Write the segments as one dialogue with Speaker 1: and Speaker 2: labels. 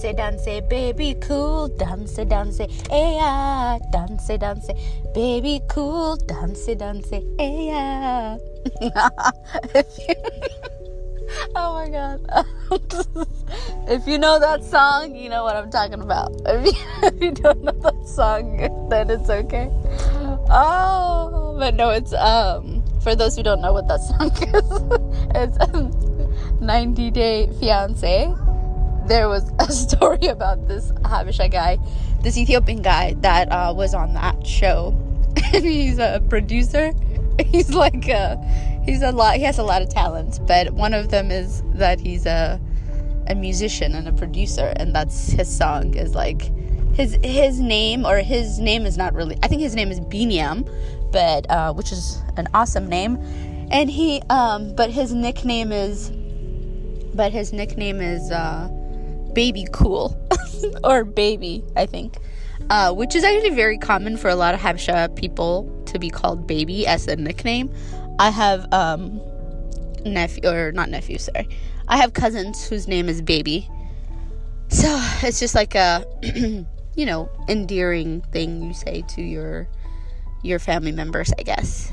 Speaker 1: dance, baby cool, dance, eh yeah, dance, baby cool, dance, eh yeah. Oh my god. If you know that song, you know what I'm talking about. If you don't know that song, then it's okay. Oh, but no, it's for those who don't know what that song is, it's 90 Day Fiance. There was a story about this Habesha guy, this Ethiopian guy that was on that show, and he's a producer. He's like he has a lot of talents, but one of them is that he's a musician and a producer, and that's his song is like his name is not really, I think his name is Binyam, but which is an awesome name, and he but his nickname is Baby Cool or Baby, I think, which is actually very common for a lot of Habesha people to be called Baby as a nickname. I have I have cousins whose name is Baby, so it's just like a endearing thing you say to your family members, I guess.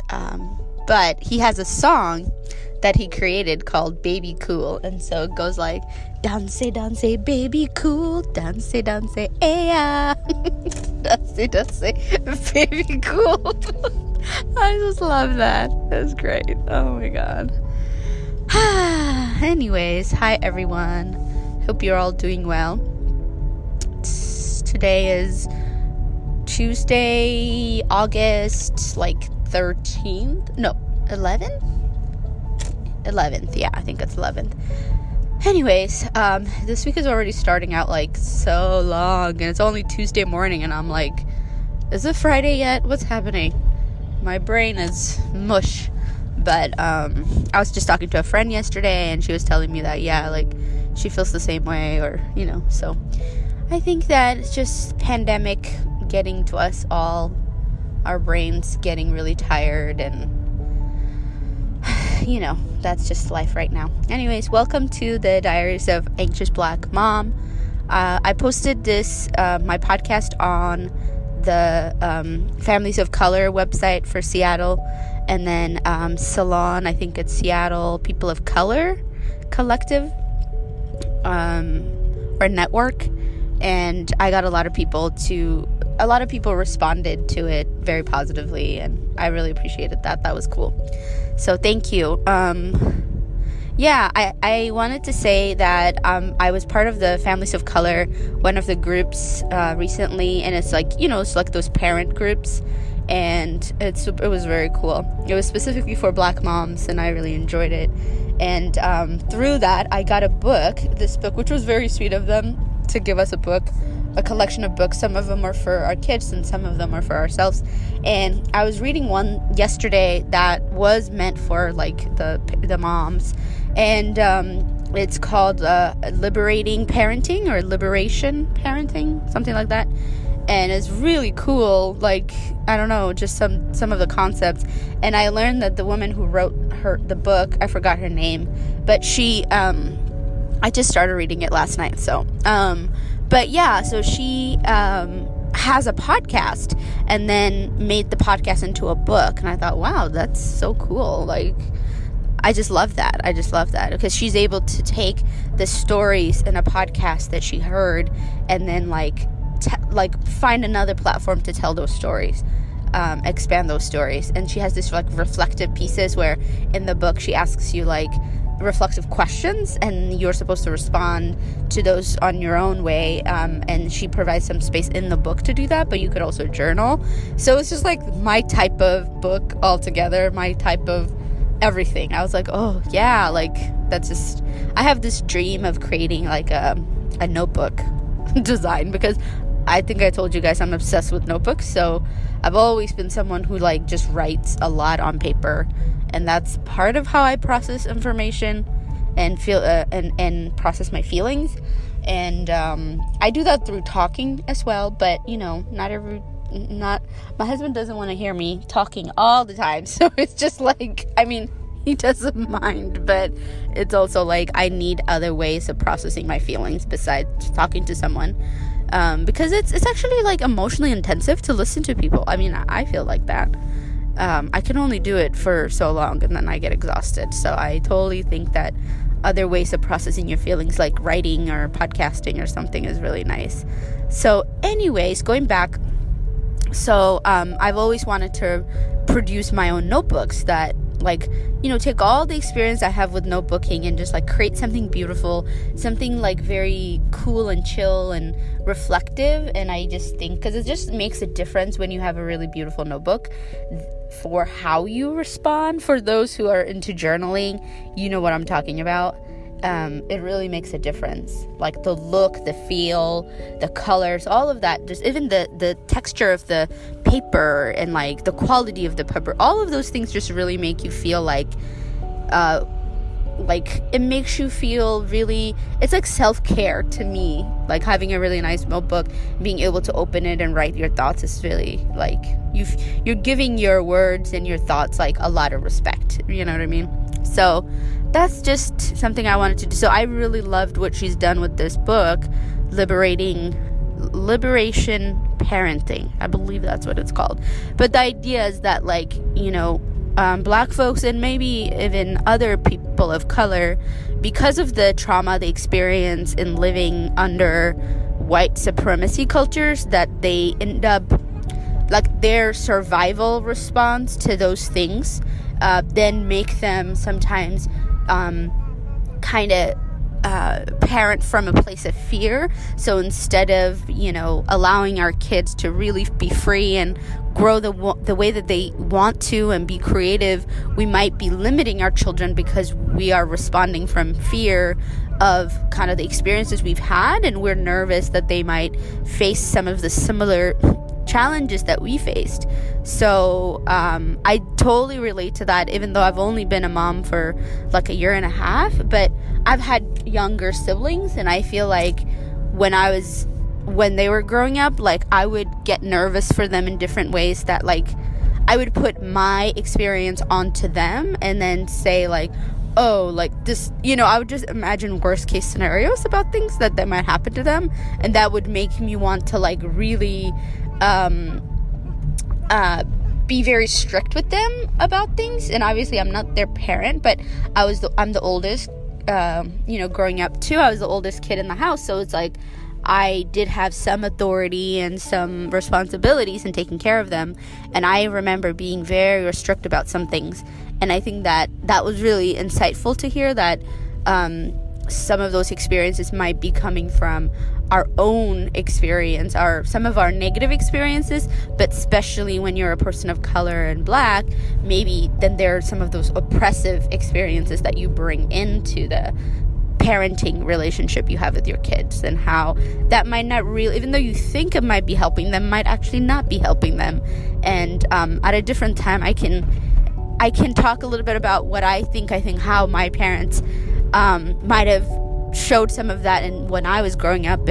Speaker 1: But he has a song that he created called Baby Cool, and so it goes like, dance, baby cool, dance, eh yeah, dance, baby cool. I just love that. That's great. Oh my god. Anyways, hi everyone. Hope you're all doing well. Today is Tuesday, August 13th. No, 11th? 11th, yeah, I think it's 11th. Anyways, this week is already starting out so long, and it's only Tuesday morning, and I'm like, is it Friday yet? What's happening? My brain is mush. But I was just talking to a friend yesterday, and she was telling me that she feels the same way, or so I think that it's just pandemic getting to us all, our brains getting really tired, and that's just life right now. Anyways, welcome to the Diaries of Anxious Black Mom. I posted this my podcast on the Families of Color website for Seattle, and then Salon, I think it's Seattle People of Color Collective or Network, and I got a lot of people responded to it very positively, and I really appreciated that. That was cool. So thank you. I wanted to say that I was part of the Families of Color, one of the groups recently, and it's it's those parent groups, and it was very cool. It was specifically for Black moms, and I really enjoyed it. And through that, I got this book, which was very sweet of them to give us a collection of books. Some of them are for our kids, and some of them are for ourselves. And I was reading one yesterday that was meant for the moms, and it's called Liberating Parenting, or Liberation Parenting, something like that. And it's really cool, I don't know, just some of the concepts. And I learned that the woman who wrote the book, I forgot her name, but she I just started reading it last night, so so she has a podcast, and then made the podcast into a book, and I thought, wow, that's so cool. I just love that because she's able to take the stories in a podcast that she heard, and then find another platform to tell those stories, expand those stories. And she has this reflective pieces where in the book she asks you reflexive questions, and you're supposed to respond to those on your own way, and she provides some space in the book to do that, but you could also journal. So it's just my type of book altogether, my type of everything. I was like, oh yeah, that's just, I have this dream of creating a notebook design, because I think I told you guys I'm obsessed with notebooks. So I've always been someone who just writes a lot on paper, and that's part of how I process information and feel and process my feelings. And I do that through talking as well, but my husband doesn't want to hear me talking all the time, so it's just he doesn't mind, but it's also like I need other ways of processing my feelings besides talking to someone, because it's actually like emotionally intensive to listen to people. I mean, I feel like that. I can only do it for so long and then I get exhausted. So I totally think that other ways of processing your feelings, like writing or podcasting or something, is really nice. So anyways, going back, so I've always wanted to produce my own notebooks that, like, you know, take all the experience I have with notebooking and just like create something beautiful, something like very cool and chill and reflective. And I just think, because it just makes a difference when you have a really beautiful notebook for how you respond. For those who are into journaling, you know what I'm talking about. It really makes a difference. Like the look, the feel, the colors, all of that, just even the texture of the paper and like the quality of the paper, all of those things just really make you feel like it makes you feel really, it's like self-care to me. Like having a really nice notebook, being able to open it and write your thoughts is really like you're giving your words and your thoughts like a lot of respect, you know what I mean? So that's just something I wanted to do. So I really loved what she's done with this book, Liberation Parenting. I believe that's what it's called. But the idea is that, like, you know, Black folks and maybe even other people of color, because of the trauma they experience in living under white supremacy cultures, that they end up, like, their survival response to those things then make them sometimes kind of parent from a place of fear. So instead of, you know, allowing our kids to really be free and grow the way that they want to and be creative, we might be limiting our children because we are responding from fear of kind of the experiences we've had, and we're nervous that they might face some of the similar challenges that we faced. So I totally relate to that, even though I've only been a mom for like a year and a half, but I've had younger siblings, and I feel like when they were growing up, like I would get nervous for them in different ways, that like I would put my experience onto them and then say like, oh, like this, you know, I would just imagine worst case scenarios about things that might happen to them, and that would make me want to like really be very strict with them about things. And obviously I'm not their parent, but I'm the oldest, you know, growing up too, I was the oldest kid in the house, so it's like I did have some authority and some responsibilities in taking care of them. And I remember being very strict about some things, and I think that was really insightful to hear that some of those experiences might be coming from our own experience, some of our negative experiences, but especially when you're a person of color and Black, maybe then there are some of those oppressive experiences that you bring into the parenting relationship you have with your kids, and how that might not really, even though you think it might be helping them, might actually not be helping them. And at a different time I can talk a little bit about what I think how my parents might have showed some of that in when I was growing up,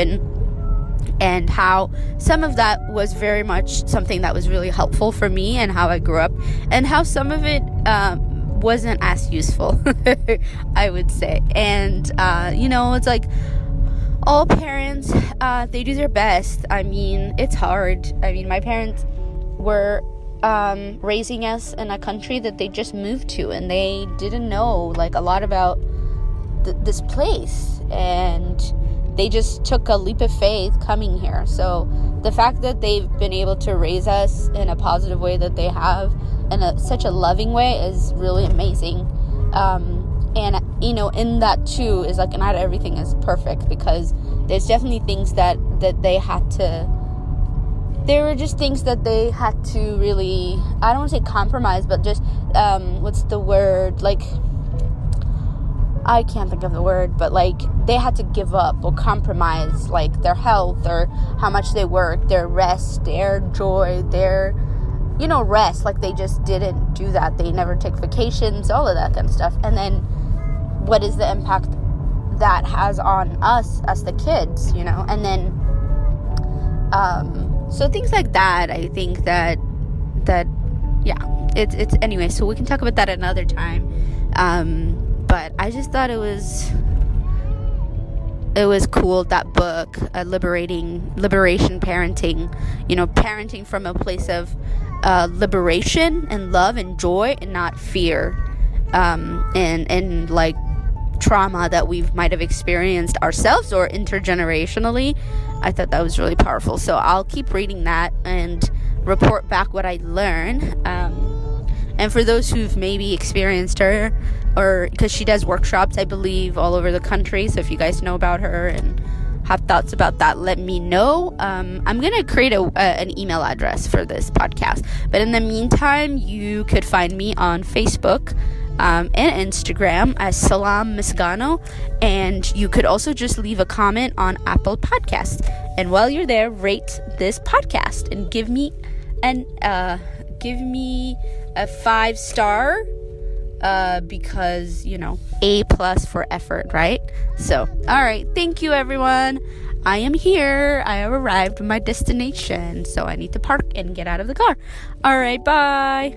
Speaker 1: and how some of that was very much something that was really helpful for me and how I grew up, and how some of it wasn't as useful, I would say. And you know, it's like all parents, they do their best. I mean, it's hard. I mean, my parents were raising us in a country that they just moved to, and they didn't know like a lot about this place, and they just took a leap of faith coming here. So the fact that they've been able to raise us in a positive way that they have, in such a loving way, is really amazing. And you know, in that too is like not everything is perfect, because there's definitely things that they had to, there were just things that they had to really, I don't want to say compromise, but just what's the word, like I can't think of the word, but like they had to give up or compromise like their health or how much they work, their rest, their joy, their, you know, rest. Like they just didn't do that. They never take vacations, all of that kind of stuff. And then what is the impact that has on us as the kids, you know? And then so things like that, I think that yeah, it's anyway, so we can talk about that another time. But I just thought it was cool, that book, liberation parenting, parenting from a place of liberation and love and joy, and not fear, and like trauma that we might have experienced ourselves or intergenerationally. I thought that was really powerful. So I'll keep reading that and report back what I learn. And for those who've maybe experienced her, or because she does workshops, I believe, all over the country. So if you guys know about her and have thoughts about that, let me know. I'm going to create an email address for this podcast. But in the meantime, you could find me on Facebook and Instagram as Salam Misgano, and you could also just leave a comment on Apple Podcasts. And while you're there, rate this podcast and give me a 5-star, because A+ for effort, right? So, all right, thank you, everyone. I am here. I have arrived at my destination, so I need to park and get out of the car. All right, bye.